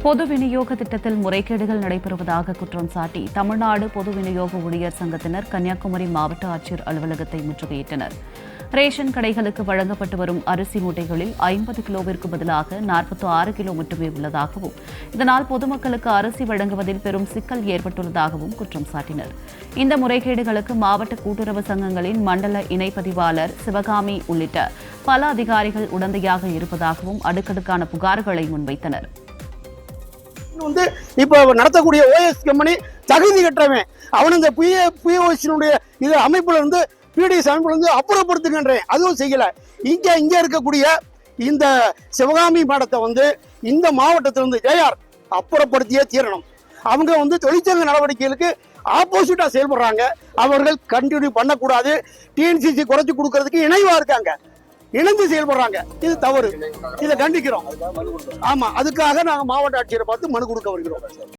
பொது விநியோக திட்டத்தில் முறைகேடுகள் நடைபெறுவதாக குற்றம் சாட்டி தமிழ்நாடு பொது விநியோக ஊழியர் சங்கத்தினர் கன்னியாகுமரி மாவட்ட ஆட்சியர் அலுவலகத்தை முற்றுகையிட்டனர். ரேஷன் கடைகளுக்கு வழங்கப்பட்டு வரும் அரிசி மூட்டைகளில் 50 கிலோவிற்கு பதிலாக 46 கிலோ மட்டுமே உள்ளதாகவும், இதனால் பொதுமக்களுக்கு அரிசி வழங்குவதில் பெரும் சிக்கல் ஏற்பட்டுள்ளதாகவும் குற்றம் சாட்டினர். இந்த முறைகேடுகளுக்கு மாவட்ட கூட்டுறவு சங்கங்களின் மண்டல இணைப்பதிவாளர் சிவகாமி உள்ளிட்ட பல அதிகாரிகள் உடந்தையாக இருப்பதாகவும் அடுக்கடுக்கான புகார்களை முன்வைத்தனர். இப்ப நடத்தக்கூடிய ஓஎஸ் கம்பெனி தகுதி கட்டவன் அவன் இந்த பிஓஎஸ்னுடைய இது அமைப்புல இருந்து பிடிஎஸ் அமைப்புல இருந்து அப்புறப்படுத்துகின்றேன், அதுவும் செய்யல. இங்க இருக்கக்கூடிய இந்த சிவகாமி மேடத்தை இந்த மாவட்டத்திலிருந்து ஜேஆர் அப்புறப்படுத்தியே தீரணும். அவங்க தொழிற்சங்க நடவடிக்கைகளுக்கு ஆப்போசிட்டா செயல்படுறாங்க. அவர்கள் கண்டினியூ பண்ணக்கூடாது. டிஎன்சிசி குறைச்சு கொடுக்கறதுக்கு இணைவா இருக்காங்க, இணைந்து செயல்படுறாங்க. இது தவறு, இதை கண்டிக்கிறோம். ஆமா, அதுக்காக நாங்க மாவட்ட ஆட்சியரை பார்த்து மனு கொடுக்க வருகிறோம்.